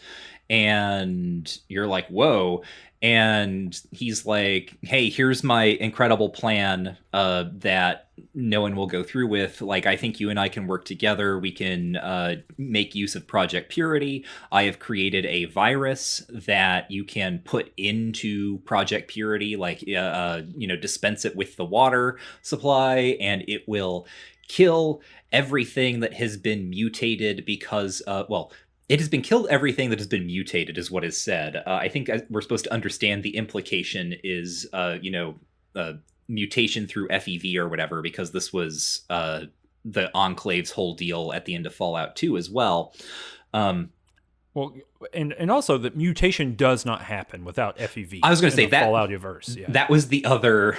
and you're like, whoa. And he's like, hey, here's my incredible plan that no one will go through with. I think you and I can work together. We can make use of Project Purity. I have created a virus that you can put into Project Purity, dispense it with the water supply, and it will kill everything that has been mutated because, it has been killed everything that has been mutated is what is said. I think we're supposed to understand the implication is, mutation through FEV or whatever, because this was the Enclave's whole deal at the end of Fallout 2 as well. Well, and also that mutation does not happen without FEV. I was going to say that Fallout universe. Yeah. That was the other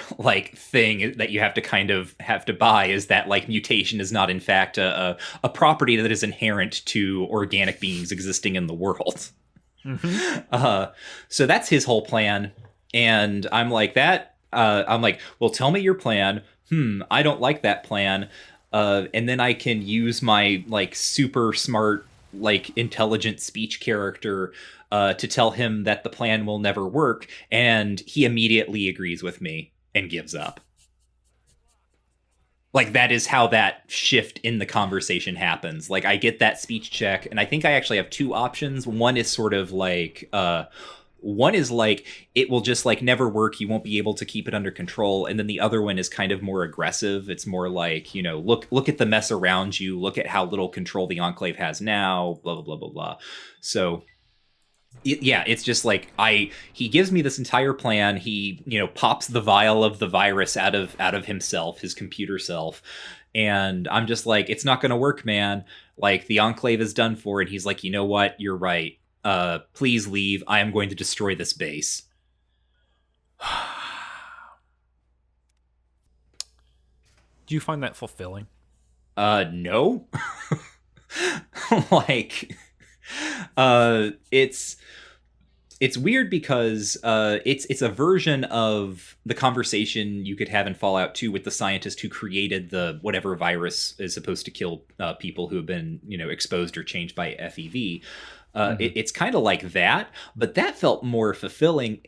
thing that you have to buy, is that mutation is not in fact a property that is inherent to organic beings existing in the world. Mm-hmm. So that's his whole plan, and I'm like that. I'm like, well, tell me your plan. I don't like that plan, and then I can use my super smart intelligent speech character to tell him that the plan will never work, and he immediately agrees with me and gives up. That is how that shift in the conversation happens. I get that speech check, and I think I actually have two options. One is sort of one is it will just never work. You won't be able to keep it under control. And then the other one is kind of more aggressive. It's more look at the mess around you. Look at how little control the Enclave has now, blah, blah, blah, blah, blah. So it's just he gives me this entire plan. He, pops the vial of the virus out of himself, his computer self. And I'm just it's not going to work, man. The Enclave is done for. And he's like, you know what? You're right. Please leave. I am going to destroy this base. Do you find that fulfilling? No. Like, it's weird because it's a version of the conversation you could have in Fallout 2 with the scientist who created the whatever virus is supposed to kill people who have been exposed or changed by FEV. It's kind of like that, but that felt more fulfilling,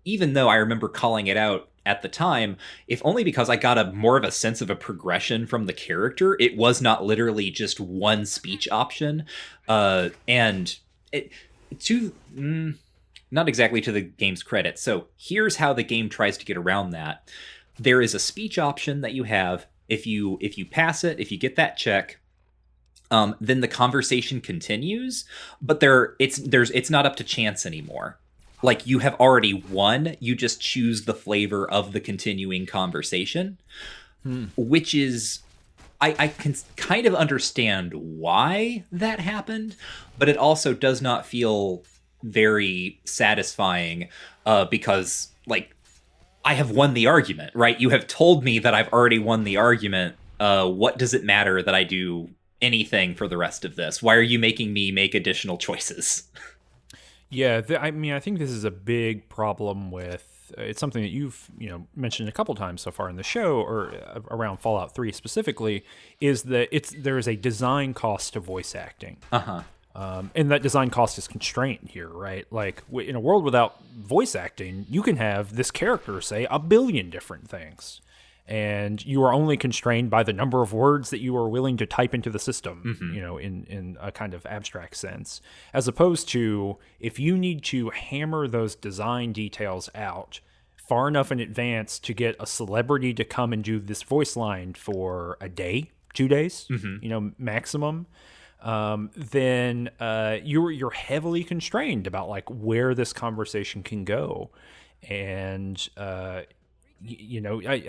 even though I remember calling it out at the time, if only because I got a more of a sense of a progression from the character. It was not literally just one speech option, and it to not exactly to the game's credit. So here's how the game tries to get around that. There is a speech option that you have. If you pass it, if you get that check, then the conversation continues, but it's not up to chance anymore. Like, you have already won, you just choose the flavor of the continuing conversation, which is, I can kind of understand why that happened, but it also does not feel very satisfying, because, like, I have won the argument, right? You have told me that I've already won the argument. What does it matter that I do anything for the rest of this? Why are you making me make additional choices? Yeah, I mean, I think this is a big problem with. It's something that you've mentioned a couple times so far in the show, or around Fallout 3 specifically, is that there is a design cost to voice acting. And that design cost is constrained here, right? Like, in a world without voice acting, you can have this character say a billion different things, and you are only constrained by the number of words that you are willing to type into the system, in a kind of abstract sense, as opposed to if you need to hammer those design details out far enough in advance to get a celebrity to come and do this voice line for a day, 2 days, maximum, then you're heavily constrained about like where this conversation can go. And I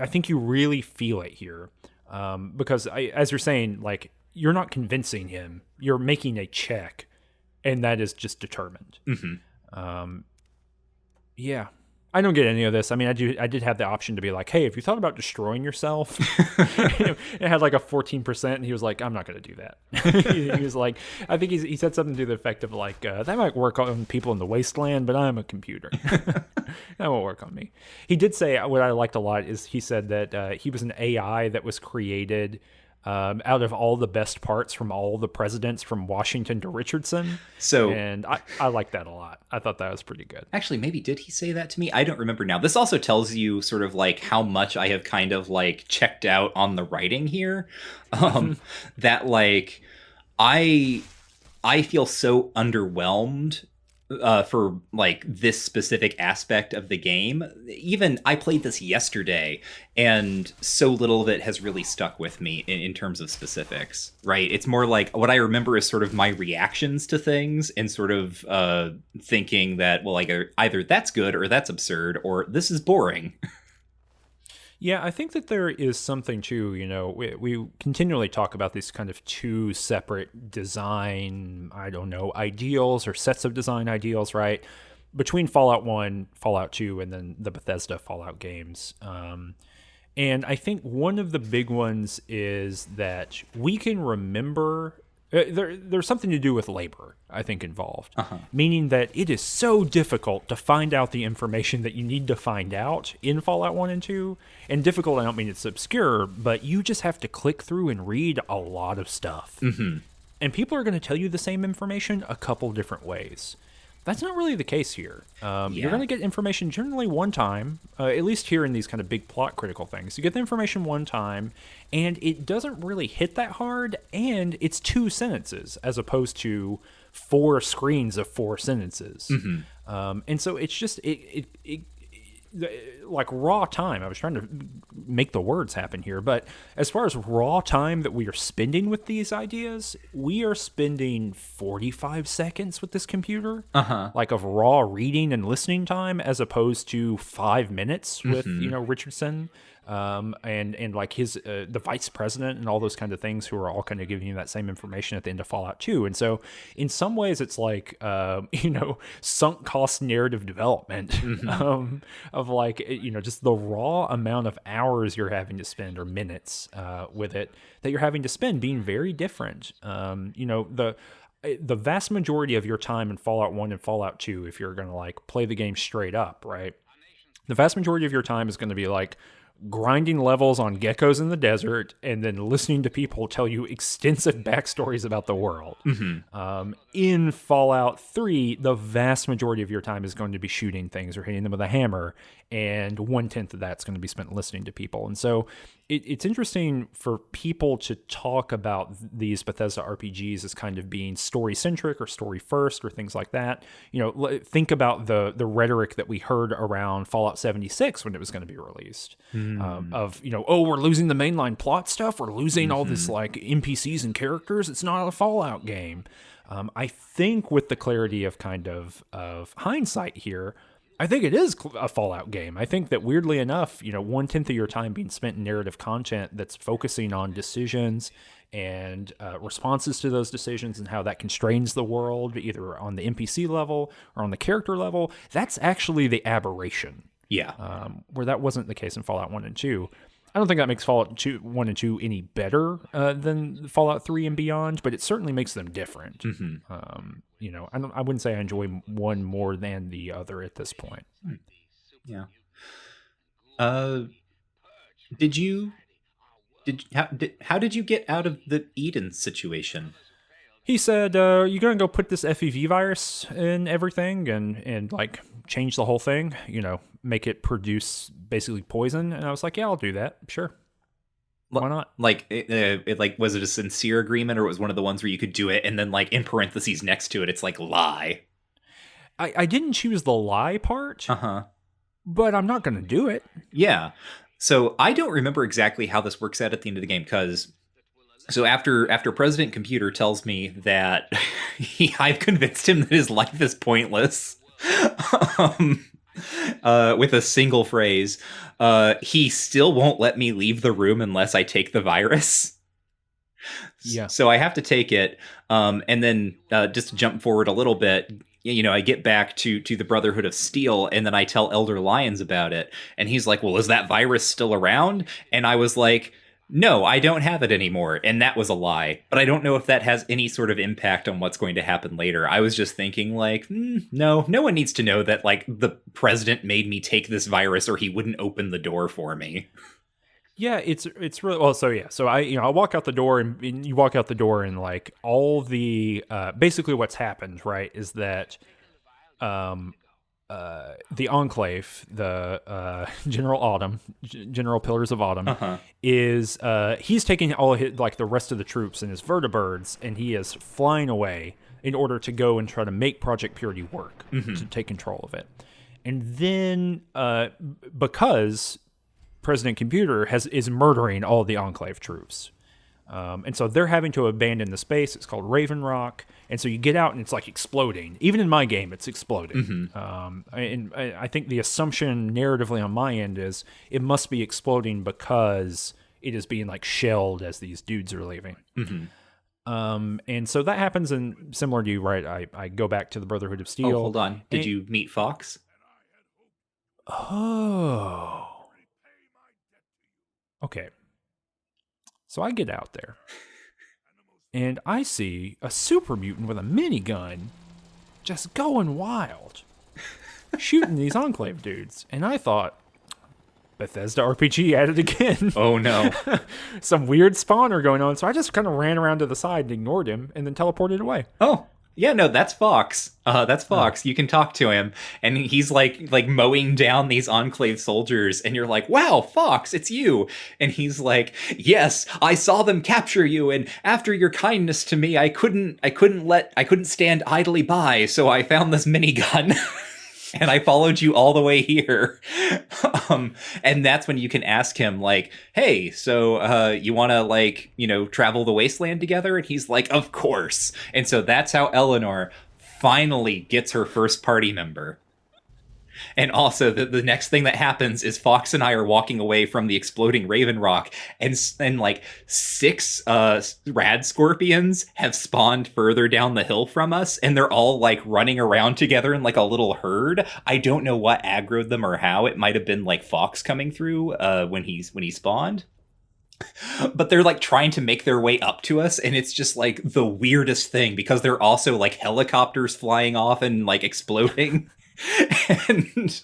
think you really feel it here, because as you're saying, like, you're not convincing him, you're making a check, and that is just determined. Yeah, I don't get any of this. I mean, I did have the option to be like, hey, if you thought about destroying yourself, it had like a 14%, and he was like, I'm not going to do that. He was like, I think he said something to the effect of like, that might work on people in the wasteland, but I'm a computer. That won't work on me. He did say, what I liked a lot is he said that he was an AI that was created out of all the best parts from all the presidents from Washington to Richardson. And I like that a lot. I thought that was pretty good. Actually, maybe did he say that to me? I don't remember now. This also tells you sort of like how much I have kind of like checked out on the writing here. That like I feel so underwhelmed for like this specific aspect of the game. Even I played this yesterday, and so little of it has really stuck with me in terms of specifics, right? It's more like what I remember is sort of my reactions to things, and sort of thinking that, well, like, either that's good or that's absurd or this is boring. Yeah, I think that there is something too, we continually talk about these kind of two separate design, ideals or sets of design ideals, right? Between Fallout 1, Fallout 2, and then the Bethesda Fallout games. And I think one of the big ones is that we can remember... There's something to do with labor, I think, involved. Meaning that it is so difficult to find out the information that you need to find out in Fallout 1 and 2. And difficult, I don't mean it's obscure, but you just have to click through and read a lot of stuff. And people are going to tell you the same information a couple different ways. That's not really the case here. You're going to get information generally one time, at least here in these kind of big plot critical things. You get the information one time, and it doesn't really hit that hard, and it's 2 sentences as opposed to 4 screens of 4 sentences. And so it's just, like raw time. I was trying to make the words happen here, but as far as raw time that we are spending with these ideas, we are spending 45 seconds with this computer, like of raw reading and listening time, as opposed to 5 minutes with Richardson. and like his the vice president and all those kind of things who are all kind of giving you that same information at the end of Fallout 2. And so in some ways it's like sunk cost narrative development of like just the raw amount of hours you're having to spend or minutes with it that you're having to spend being very different. The vast majority of your time in Fallout 1 and Fallout 2, if you're going to like play the game straight up, right? The vast majority of your time is going to be like grinding levels on geckos in the desert and then listening to people tell you extensive backstories about the world. In Fallout 3, the vast majority of your time is going to be shooting things or hitting them with a hammer, and 1/10 of that's going to be spent listening to people. And so it's interesting for people to talk about these Bethesda RPGs as kind of being story-centric or story-first or things like that. Think about the rhetoric that we heard around Fallout 76 when it was going to be released. We're losing the mainline plot stuff. We're losing all this like NPCs and characters. It's not a Fallout game. I think with the clarity of kind of hindsight here, I think it is a Fallout game. I think that weirdly enough, 1/10 of your time being spent in narrative content that's focusing on decisions and responses to those decisions and how that constrains the world, either on the NPC level or on the character level, that's actually the aberration. Yeah. Where that wasn't the case in Fallout 1 and 2. I don't think that makes Fallout 1 and 2 any better than Fallout 3 and beyond, but it certainly makes them different. I wouldn't say I enjoy one more than the other at this point. Yeah. How did you get out of the Eden situation? He said, you're going to go put this FEV virus in everything and like change the whole thing, make it produce basically poison. And I was like, yeah, I'll do that. Sure. Why not? Like, was it a sincere agreement, or was one of the ones where you could do it and then like in parentheses next to it, it's like lie? I didn't choose the lie part, but I'm not going to do it. Yeah. So I don't remember exactly how this works out at the end of the game, because so after President Computer tells me that I've convinced him that his life is pointless, with a single phrase, he still won't let me leave the room unless I take the virus. Yeah. So I have to take it, and then just to jump forward a little bit, I get back to the Brotherhood of Steel, and then I tell Elder Lyons about it, and he's like, well, is that virus still around? And I was like, no, I don't have it anymore. And that was a lie. But I don't know if that has any sort of impact on what's going to happen later. I was just thinking like, no one needs to know that like the president made me take this virus or he wouldn't open the door for me. Yeah, it's really well. So yeah, so I walk out the door and you walk out the door and like all the basically what's happened, right, is that the Enclave, the General Pillars of Autumn, is he's taking all his, like the rest of the troops and his vertibirds, and he is flying away in order to go and try to make Project Purity work, to take control of it. And then because President Computer is murdering all the Enclave troops. And so they're having to abandon the space. It's called Raven Rock. And so you get out and it's like exploding. Even in my game, it's exploding. And I think the assumption narratively on my end is it must be exploding because it is being like shelled as these dudes are leaving. And so that happens, and similar to you, right? I go back to the Brotherhood of Steel. Oh, hold on. Did you meet Fawkes? Oh. Okay. So I get out there, and I see a super mutant with a minigun just going wild, shooting these Enclave dudes. And I thought, Bethesda RPG at it again. Oh, no. Some weird spawner going on. So I just kind of ran around to the side and ignored him and then teleported away. Oh, yeah, no, that's Fawkes. That's Fawkes. You can talk to him, and he's like mowing down these Enclave soldiers, and you're like, "Wow, Fawkes, it's you!" And he's like, "Yes, I saw them capture you, and after your kindness to me, I couldn't stand idly by, so I found this minigun." And I followed you all the way here. And that's when you can ask him, like, hey, so you want to, travel the wasteland together? And he's like, of course. And so that's how Eleanor finally gets her first party member. And also, the next thing that happens is Fawkes and I are walking away from the exploding Raven Rock, and like 6 rad scorpions have spawned further down the hill from us, and they're all like running around together in like a little herd. I don't know what aggroed them or how. It might have been like Fawkes coming through when he spawned. But they're like trying to make their way up to us, and it's just like the weirdest thing because they're also like helicopters flying off and like exploding. And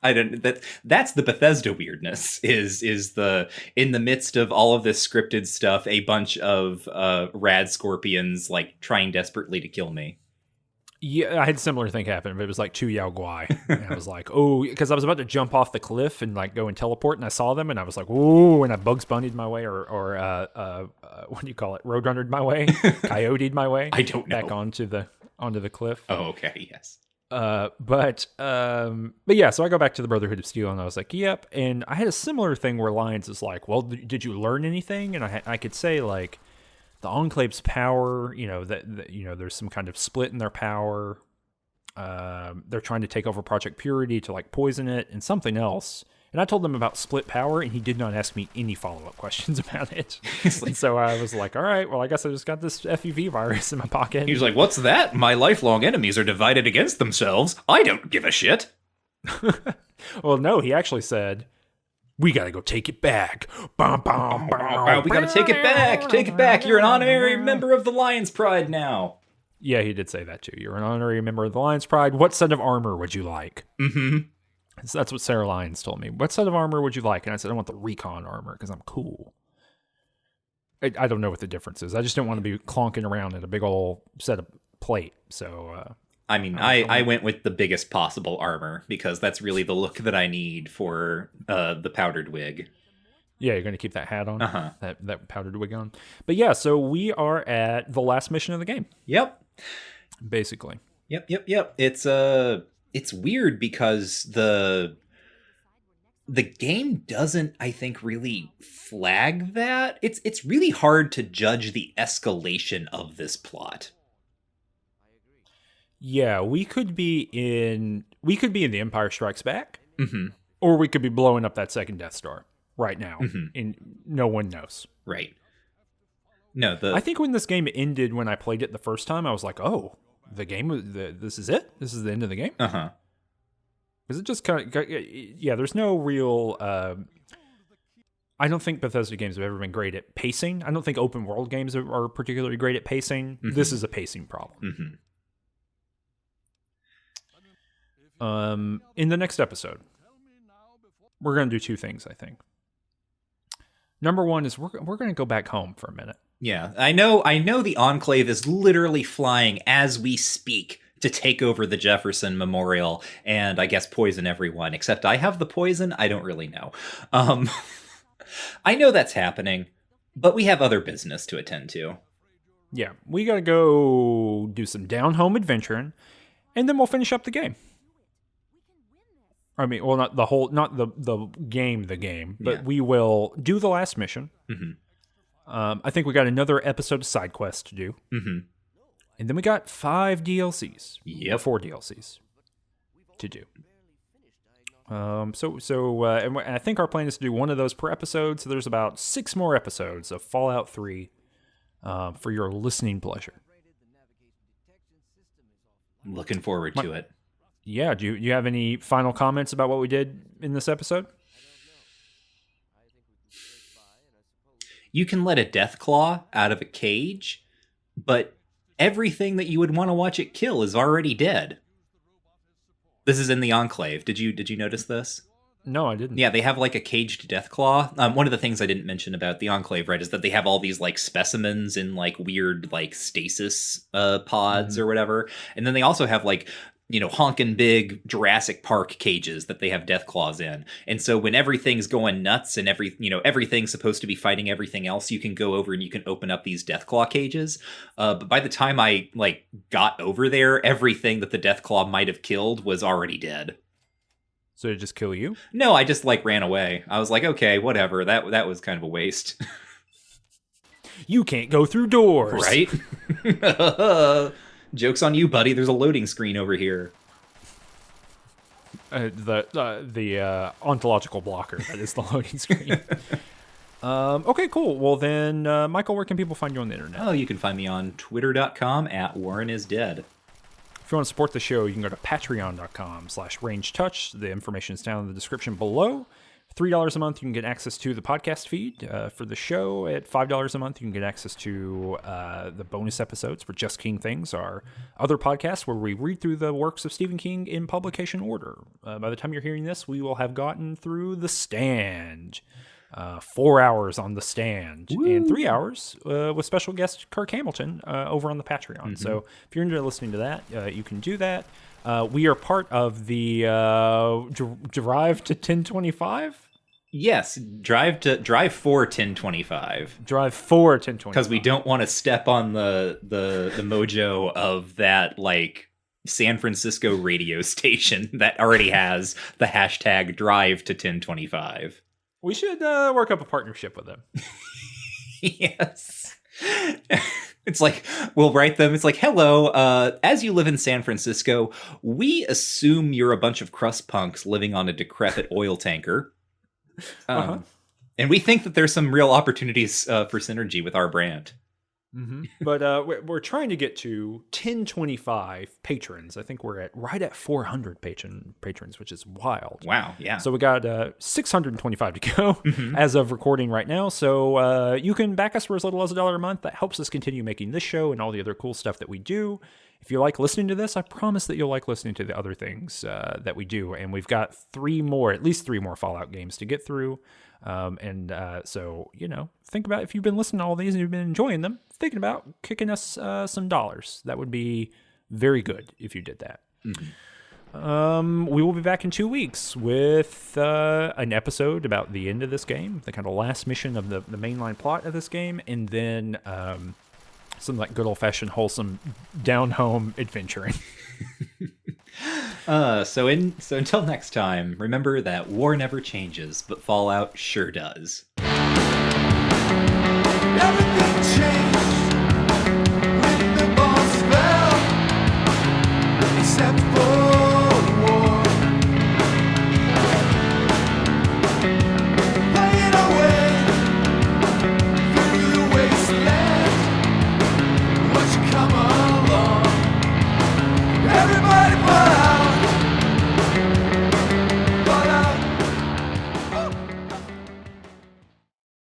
I don't that's the Bethesda weirdness is the in the midst of all of this scripted stuff, a bunch of rad scorpions like trying desperately to kill me. Yeah, I had a similar thing happen, but it was like 2 Yao Guai. And I was like, oh, because I was about to jump off the cliff and like go and teleport, and I saw them, and I was like, ooh, and I Bugs Bunnied my way, or what do you call it? Roadrunnered my way, coyote'd my way. I don't know. Back onto the cliff. Oh, okay, yes. But yeah, so I go back to the Brotherhood of Steel, and I was like, yep. And I had a similar thing where Lions is like, well, did you learn anything? And I could say like, the Enclave's power, that there's some kind of split in their power. They're trying to take over Project Purity to like poison it, and something else. And I told them about split power, and he did not ask me any follow-up questions about it. And so I was like, all right, well, I guess I just got this FEV virus in my pocket. He was like, what's that? My lifelong enemies are divided against themselves. I don't give a shit. Well, no, he actually said, we gotta go take it back. We gotta take it back. Take it back. You're an honorary member of the Lion's Pride now. Yeah, he did say that too. You're an honorary member of the Lion's Pride. What set of armor would you like? Mm-hmm. So that's what Sarah Lyons told me. What set of armor would you like? And I said, I want the recon armor because I'm cool. I don't know what the difference is. I just don't want to be clonking around in a big old set of plate. So, I mean, I went with the biggest possible armor because that's really the look that I need for the powdered wig. Yeah, you're going to keep that hat on, that powdered wig on. But yeah, so we are at the last mission of the game. Yep. Basically. Yep. It's weird because the game doesn't, I think, really flag that. It's really hard to judge the escalation of this plot. Yeah, we could be in The Empire Strikes Back, or we could be blowing up that second Death Star right now, and no one knows. Right. No, I think when this game ended, when I played it the first time, I was like, oh, the game, this is it? This is the end of the game? Uh-huh. Because it just kind of, yeah, there's no real, I don't think Bethesda games have ever been great at pacing. I don't think open world games are particularly great at pacing. This is a pacing problem. In the next episode, we're going to do 2 things, I think. Number 1 is we're going to go back home for a minute. Yeah, I know the Enclave is literally flying as we speak to take over the Jefferson Memorial and I guess poison everyone, except I have the poison. I don't really know. I know that's happening, but we have other business to attend to. Yeah, we got to go do some down-home adventuring, and then we'll finish up the game. I mean, well, not the game, but we will do the last mission. I think we got another episode of side quest to do. And then we got 5 DLCs. Yep. 4 DLCs to do. And I think our plan is to do one of those per episode. So there's about 6 more episodes of Fallout 3 for your listening pleasure. Looking forward to it. Yeah. Do you have any final comments about what we did in this episode? You can let a Deathclaw out of a cage, but everything that you would want to watch it kill is already dead. This is in the Enclave. Did you notice this? No, I didn't. Yeah, they have like a caged Deathclaw. One of the things I didn't mention about the Enclave, right, is that they have all these like specimens in like weird like stasis pods or whatever. And then they also have like, honking big Jurassic Park cages that they have Deathclaws in. And so when everything's going nuts and everything's supposed to be fighting everything else, you can go over and you can open up these Deathclaw cages. But by the time I got over there, everything that the Deathclaw might have killed was already dead. So did it just kill you? No, I just ran away. I was like, okay, whatever. That was kind of a waste. You can't go through doors. Right? Joke's on you, buddy. There's a loading screen over here. the ontological blocker that is the loading screen. Okay, cool. Well then, Michael, where can people find you on the internet? Oh, you can find me on twitter.com @WarrenIsDead. If you want to support the show, you can go to patreon.com/rangetouch. The information is down in the description below. $3 a month, you can get access to the podcast feed for the show. At $5 a month, you can get access to the bonus episodes for Just King Things, our other podcast where we read through the works of Stephen King in publication order. By the time you're hearing this, we will have gotten through The Stand. 4 hours on The Stand. Woo! And 3 hours with special guest Kirk Hamilton over on the Patreon. Mm-hmm. So if you're into listening to that, you can do that. We are part of the Drive to 1025. Yes, drive for 1025. Drive for 1025. Because we don't want to step on the mojo of that like San Francisco radio station that already has the hashtag Drive to 1025. We should work up a partnership with them. Yes. It's like, we'll write them. It's like, hello, as you live in San Francisco, we assume you're a bunch of crust punks living on a decrepit oil tanker. And we think that there's some real opportunities for synergy with our brand. Mm-hmm. But we're trying to get to 1025 patrons. I think we're right at 400 patrons, which is wild. Wow, yeah. So we got 625 to go as of recording right now. So you can back us for as little as $1 a month. That helps us continue making this show and all the other cool stuff that we do. If you like listening to this, I promise that you'll like listening to the other things that we do. And we've got at least three more Fallout games to get through. So, think about if you've been listening to all these and you've been enjoying them, thinking about kicking us some dollars. That would be very good if you did that. Mm-hmm. We will be back in 2 weeks with an episode about the end of this game, the kind of last mission of the mainline plot of this game, and then some like good old-fashioned wholesome down-home adventuring. So until next time, remember that war never changes, but Fallout sure does. Everything changed when the bombs fell, except for